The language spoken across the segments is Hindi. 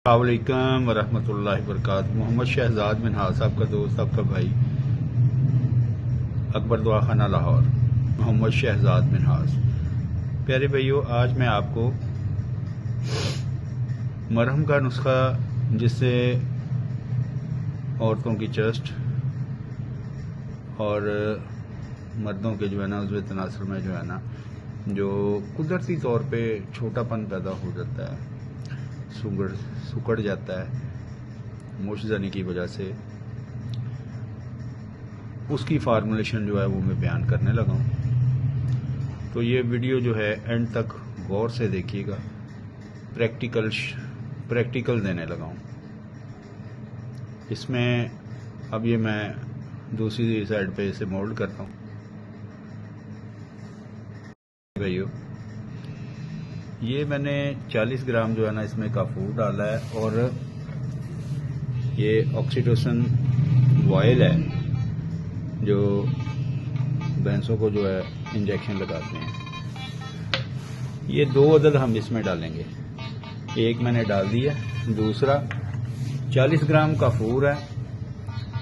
अस्सलाम वालेकुम वरहमतुल्लाहि वबरकातुहू। मोहम्मद शहजाद मिनहास, आपका दोस्त, आपका भाई अकबर दुआ खाना लाहौर। मोहम्मद शहजाद मिनहास। प्यारे भाइयों, आज मैं आपको मरहम का नुस्खा, जिससे औरतों की चेस्ट और मर्दों के जो है ना उज़्व तनासुर में जो है ना जो कुदरती तौर पे छोटापन पैदा हो जाता है, सुकड़ जाता है मोशज़नी की वजह से, उसकी फार्मूलेशन जो है वो मैं बयान करने लगा हूँ। तो ये वीडियो जो है एंड तक गौर से देखिएगा, प्रैक्टिकल देने लगा हूँ इसमें। अब ये मैं दूसरी साइड पे इसे मोल्ड करता हूँ। भाइयों, ये मैंने 40 ग्राम जो है ना इसमें काफूर डाला है, और ये ऑक्सीटोसिन ऑयल है जो भैंसों को जो है इंजेक्शन लगाते हैं। ये 2 अदद हम इसमें डालेंगे, एक मैंने डाल दिया, दूसरा 40 ग्राम काफूर है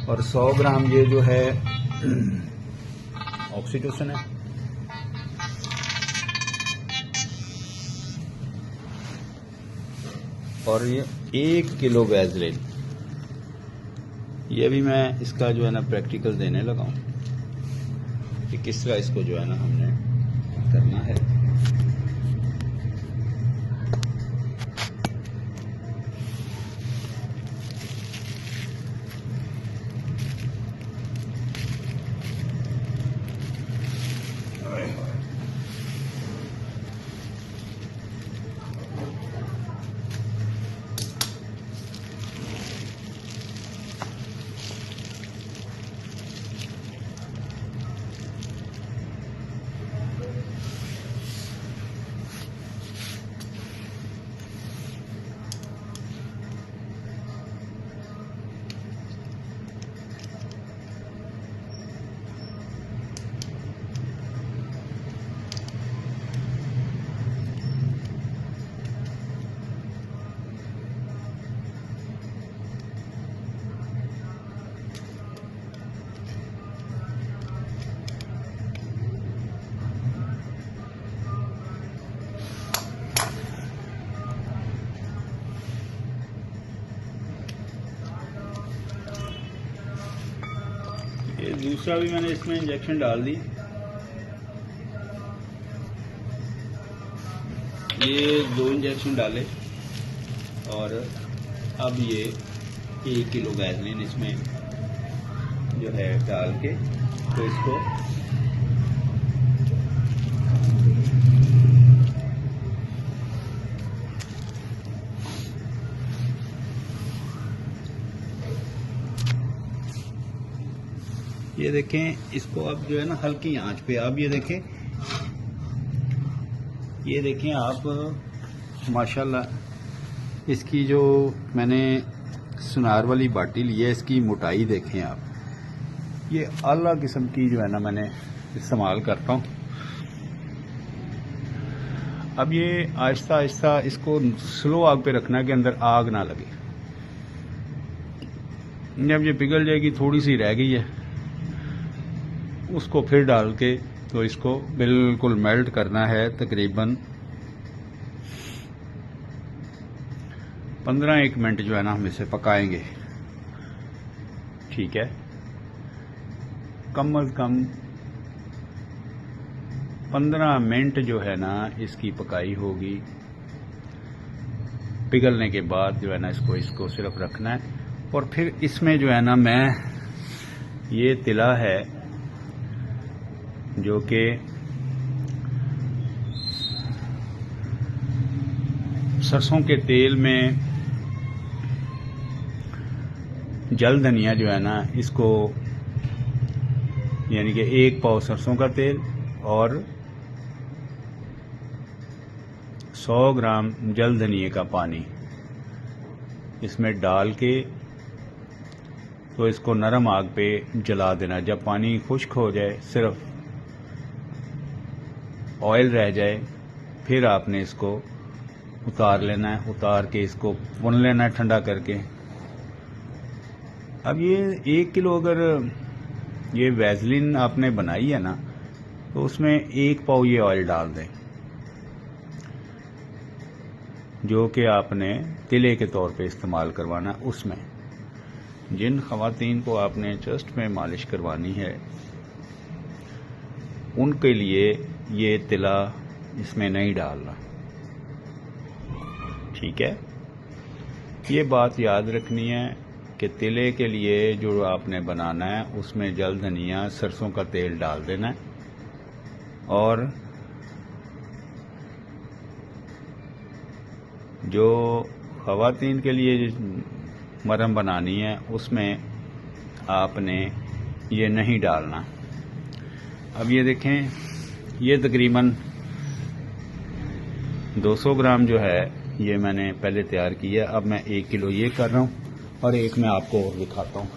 और 100 ग्राम ये जो है ऑक्सीटोसिन है। और ये 1 किलो वैज़लिन, ये भी मैं इसका जो है ना प्रैक्टिकल देने लगा हूँ कि किस तरह इसको जो है ना हमने करना है। ये दूसरा भी मैंने इसमें इंजेक्शन डाल दी। ये 2 इंजेक्शन डाले और अब ये 1 किलो वैज़लिन इसमें जो है डाल के, तो इसको ये देखें, इसको अब जो है ना हल्की आंच पे, अब ये देखें आप माशाल्लाह, इसकी जो मैंने सुनार वाली बाटी ली है, इसकी मोटाई देखें आप। ये आला किस्म की जो है ना मैंने इस्तेमाल करता हूँ। अब ये आहिस्ता आहिस्ता इसको स्लो आग पे रखना कि अंदर आग ना लगे। जब ये पिघल जाएगी, थोड़ी सी रह गई है, उसको फिर डाल के तो इसको बिल्कुल मेल्ट करना है। तकरीबन 15-1 मिनट जो है ना हम इसे पकाएंगे। ठीक है, कम अज कम 15 मिनट जो है ना इसकी पकाई होगी। पिघलने के बाद जो है ना इसको सिर्फ रखना है। और फिर इसमें जो है ना मैं ये तिला है जो कि सरसों के तेल में जल धनिया जो है ना इसको, यानी कि 1 पाव सरसों का तेल और 100 ग्राम जल धनिए का पानी इसमें डाल के, तो इसको नरम आग पे जला देना। जब पानी खुश्क हो जाए, सिर्फ ऑयल रह जाए, फिर आपने इसको उतार लेना है। उतार के इसको भून लेना है ठंडा करके। अब ये 1 किलो अगर ये वैसलीन आपने बनाई है ना, तो उसमें 1 पाव ये ऑयल डाल दें, जो कि आपने तिले के तौर पे इस्तेमाल करवाना। उसमें जिन ख़वातीन को आपने चेस्ट में मालिश करवानी है, उनके लिए ये तिला इसमें नहीं डालना, ठीक है। ये बात याद रखनी है कि तिले के लिए जो आपने बनाना है उसमें जल धनिया, सरसों का तेल डाल देना है, और जो ख़वातीन के लिए मरहम बनानी है उसमें आपने ये नहीं डालना। अब ये देखें, ये तकरीबन 200 ग्राम जो है ये मैंने पहले तैयार किया है। अब मैं 1 किलो ये कर रहा हूँ और एक मैं आपको और दिखाता हूँ।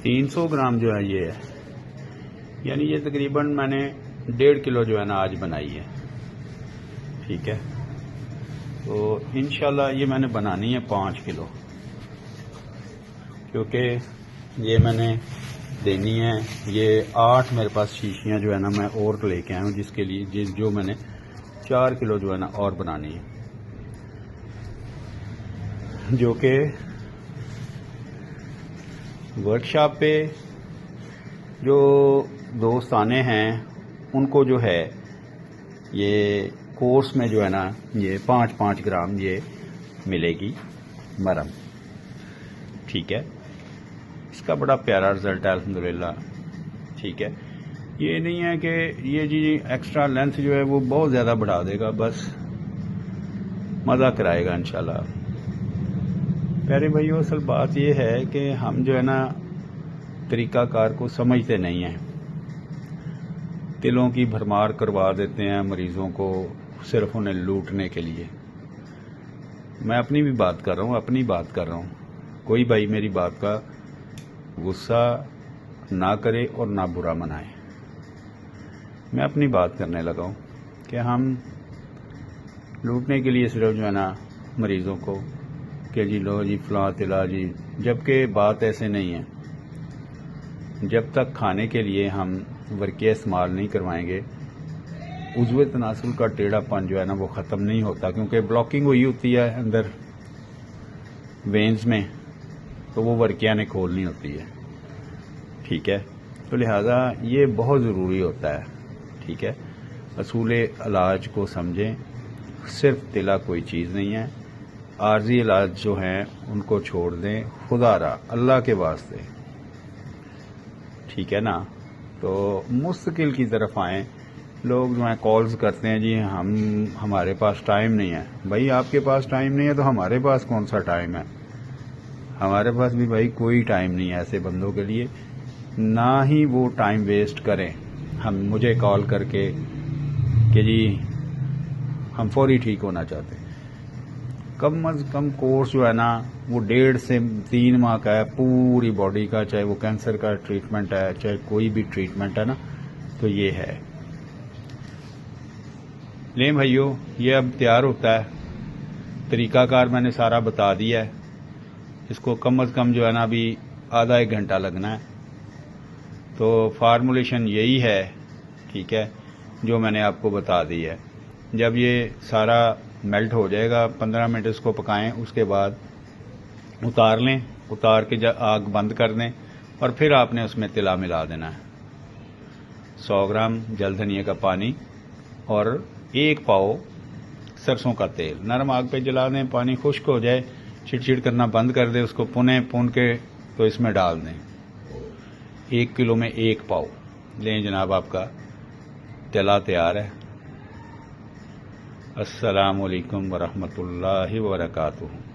$300 ग्राम जो है ये है, यानी ये तकरीबन मैंने 1.5 किलो जो है ना आज बनाई है, ठीक है। तो इंशाल्लाह ये मैंने बनानी है 5 किलो, क्योंकि ये मैंने देनी है। ये 8 मेरे पास शीशियाँ जो है ना मैं और लेके आया हूँ, जिसके लिए जो मैंने 4 किलो जो है ना और बनानी है, जो कि वर्कशॉप पे जो दोस्त आने हैं उनको जो है ये कोर्स में जो है ना ये 5-5 ग्राम ये मिलेगी मरहम, ठीक है। इसका बड़ा प्यारा रिजल्ट है अल्हम्दुलिल्लाह, ठीक है। ये नहीं है कि ये जी एक्स्ट्रा लेंथ जो है वो बहुत ज़्यादा बढ़ा देगा, बस मज़ा कराएगा इंशाल्लाह। प्यारे भाइयों, असल बात ये है कि हम जो है ना तरीक़ाकार को समझते नहीं हैं, तिलों की भरमार करवा देते हैं मरीज़ों को सिर्फ उन्हें लूटने के लिए। मैं अपनी भी बात कर रहा हूँ, अपनी बात कर रहा हूँ। कोई भाई मेरी बात का गुस्सा ना करे और ना बुरा मनाए। मैं अपनी बात करने लगा हूँ कि हम लूटने के लिए सिर्फ जो है ना मरीज़ों को कि जी लो जी फलां तिला जी, जबकि बात ऐसे नहीं है। जब तक खाने के लिए हम वर्किया इस्तेमाल नहीं करवाएंगे, उज़्व तनासुल का टेढ़ापन जो है ना वो ख़त्म नहीं होता, क्योंकि ब्लॉकिंग हुई होती है अंदर वेन्स में, तो वो वर्किया ने खोलनी होती है, ठीक है। तो लिहाजा ये बहुत ज़रूरी होता है, ठीक है। असूल इलाज को समझें, सिर्फ तिला कोई चीज़ नहीं है। आर्जी इलाज जो हैं उनको छोड़ दें, खुदारा अल्लाह के वास्ते, ठीक है ना। तो मुस्तकिल की तरफ आएँ। लोग जो हैं कॉल्स करते हैं, जी हमारे पास टाइम नहीं है। भाई आपके पास टाइम नहीं है तो हमारे पास कौन सा टाइम है? हमारे पास भी भाई कोई टाइम नहीं है ऐसे बंदों के लिए, ना ही वो टाइम वेस्ट करें हम मुझे कॉल करके कि जी हम फौरी ठीक होना चाहते हैं। कम अज़ कम कोर्स जो है ना वो 1.5 से 3 माह का है, पूरी बॉडी का, चाहे वो कैंसर का ट्रीटमेंट है, चाहे कोई भी ट्रीटमेंट है ना, तो ये है। लें भाइयों, ये अब तैयार होता है, तरीक़ाकार मैंने सारा बता दिया है। इसको कम अज़ कम जो है ना अभी आधा 1 घंटा लगना है। तो फार्मूलेशन यही है, ठीक है, जो मैंने आपको बता दी है। जब ये सारा मेल्ट हो जाएगा, 15 मिनट इसको पकाएं, उसके बाद उतार लें। उतार के जब आग बंद कर दें और फिर आपने उसमें तिला मिला देना है। 100 ग्राम जल धनिया का पानी और 1 पाव सरसों का तेल नरम आग पे जला दें। पानी खुश्क हो जाए, छिड़छिड़ करना बंद कर दें, उसको पुन के तो इसमें डाल दें। 1 किलो में 1 पाव लें जनाब, आपका तिला तैयार है। अस्सलामु अलैकुम वरहमतुल्लाहि वबरकातुहू।